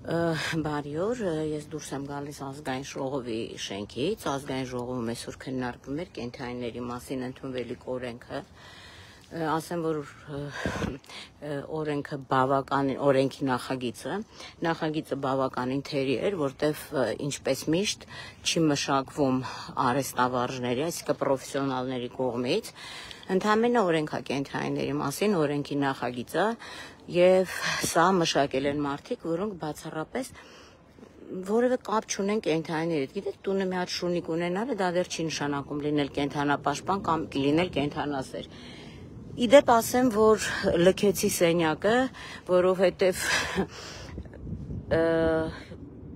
Բարի օր, ես դուրս եմ գալիս ազգային ժողովի շենքից, ազգային ժողովում այսօր քննարկվում էր կենդանիների մասին ընդունվելիք օրենքը, ասեմ, որ օրենքը բավականին, օրենքի նախագիծը բավականին թերի էր, որտեվ ինչպես միշտ չի մշակվում արհեստավարժների, այսինքն պրոֆեսիոնալների կողմից, ընդամենը օրենքա կենդանիների մասին, օրենքի նախագիծը, եւ սա մշակել են մարդիկ, որոնք բացառապես որևէ կապ չունեն կենդանիների հետ։ Գիտեք, տունը մի հատ շունիկ ունենալը դա դեռ չի նշանակում լինել կենդանապաշտպան կամ լինել կենդանասեր։ Իդեպ ասեմ, որ լքեցի սենյակը, որովհետեւ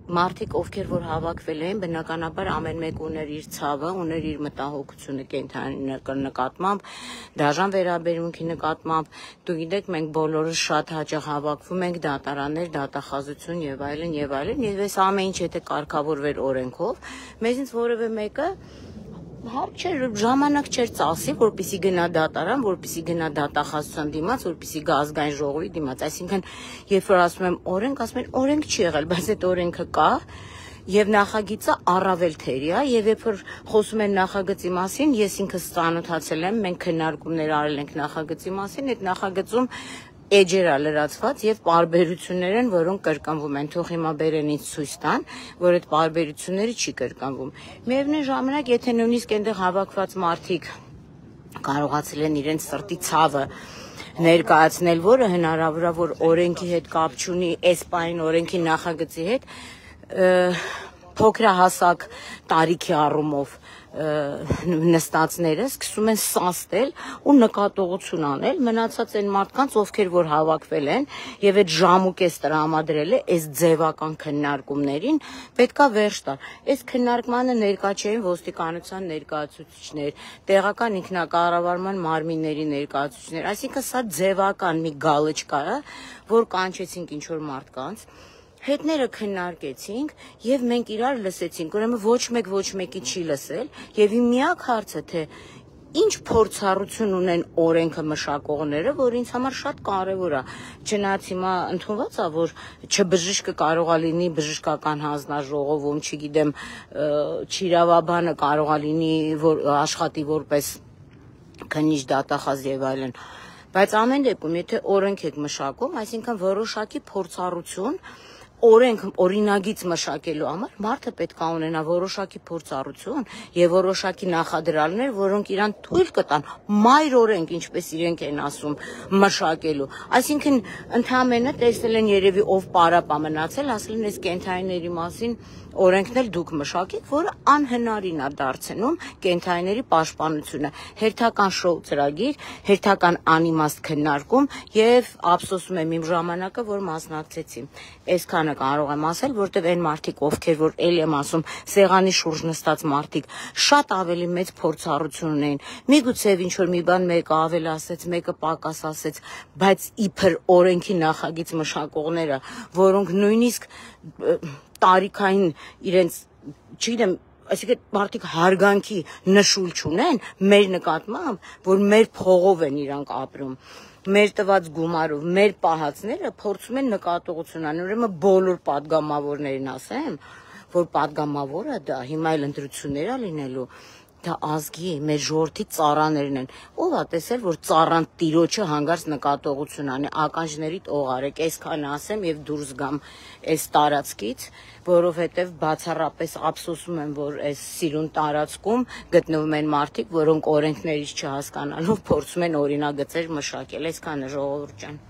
մարդիկ, ովքեր որ հավաքվել էին, բնականաբար ամեն մեկ ուներ իր ցավը, ուներ իր մտահոգությունը կենդանի նկատմամբ, դաժան վերաբերմունքի նկատմամբ, դու գիտեք, մենք բոլորս շատ հաճախ հավաքվում ենք դատարաններ, դատախազություն եւ այլն, եւ այս ամեն ինչ եթե կարգավորվեր օրենքով, մեզից որևէ մեկը հարկ չէր, ժամանակ չէր ծախսի, որպեսզի գնա դատարան, որպեսզի գնա դատախազության դիմաց, որպեսզի գա ազգային ժողովի դիմաց, այսինքն, երբ որ ասում եմ օրենք, ասում են օրենք չի եղել, բայց այդ օրենքը կա, եւ նախագիծը առավել թերի է, եւ երբ որ խոսում են նախագծի մասին, ես ինքս ծանոթացել եմ, մենք քննարկումներ արել ենք նախագծի մասին, այդ նախագծում էջեր է լրացված եւ պարբերություններ են, որոնք կրկնվում են, թող հիմա բերեն ինձ ցույց տան, որ այդ պարբերությունները չի կրկնվում։ Միևնույն ժամանակ, եթե նույնիսկ այնտեղ հավաքված մարդիկ կարողացել են իրենց սրտի ցավը ներկայացնել, որը հնարավոր է, որ օրենքի հետ կապ չունի, այս պայն օրենքի նախագծի հետ, փոքրահասակ տարիքի առումով նստածները սկսում են սաստել ու նկատողություն անել մնացած այն մարդկանց, ովքեր որ հավաքվել են եւ այդ ժամուկես տրամադրել է այս ձևական քննարկումներին, պետքա վերջ տալ։ Այս քննարկմանը ներկա չէին ոստիկանության ներկայացուցիչներ, տեղական ինքնակառավարման մարմինների ներկայացուցիչներ, այսինքն սա ձևական մի գալչկա է, որ կանչեցինք ինչ-որ մարդկանց, հետները քննարկեցինք եւ մենք իրար լսեցինք, ուրեմն ոչ մեկի չի լսել եւ իմ միակ հարցը թե ինչ փորձառություն ունեն օրենքը մշակողները, որ ինձ համար շատ կարեւոր է, չնայած հիմա ընդունված է, որ չբժիշկը կարող է լինի բժշկական հանձնաժողովում, չգիտեմ, չիրավաբանը կարող է լինի, որ աշխատի որպես քննիչ դատախազ եւ այլն, բայց ամեն դեպքում եթե օրենք եք մշակում, այսինքն որոշակի փորձառություն օրենք օրինագիծ մշակելու համար մարդը պետք է ունենա որոշակի փորձառություն եւ որոշակի նախադրյալներ, որոնք իրան թույլ կտան մայր օրենք, ինչպես իրենք են ասում, մշակելու։ Այսինքն ընդհանրապես տեսել են երևի ով պարապա մնացել, ասել են այս կենդանիների մասին օրենքն էլ դուք մշակեք, որը անհնարին է դարձնում կենդանիների պաշտպանությունը։ Հերթական շոու ծրագիր, հերթական անիմաստ քննարկում եւ ափսոսում եմ իմ ժամանակը, որ մասնակցեցի։ Այսքանը կարող եմ ասել, որտեվ այն մարդիկ, ովքեր որ ելի եմ ասում, սեղանի շուրջ նստած մարդիկ, շատ ավելի մեծ փորձառություն ունեն։ Միգուցե ինչ որ մի բան մեկը ավել ասեց, մեկը պակաս ասեց, բայց իբր օրենքի նախագիծ մշակողները, որոնք նույնիսկ տարիքային իրենց, չգիտեմ, այսինքն մարդիկ հարգանքի նշույլ չունեն մեր նկատմամբ, որ մեր փողով են իրանք ապրում, մեր տված գումարով, մեր պահածները փորձում են նկատողություն անել, ուրեմն բոլոր падգամավորներին ասեմ, որ падգամավորը դա հիմա էլ ընտրություններ է լինելու, դա ազգի, մեր ժողովրդի ծառաներն են, ով է տեսել, որ ծառան տիրոջը հանգարց նկատողություն անի, ականջներիդ օղարեք, այսքանը ասեմ եւ դուրս գամ այս տարածքից, որովհետեւ բացառապես ափսոսում եմ, որ այս սիրուն տարածքում գտնվում են մարդիկ, որոնք օրենքներից չհասկանալով փորձում են օրինագծեր մշակել, այսքանը ժողովուրդ ջան։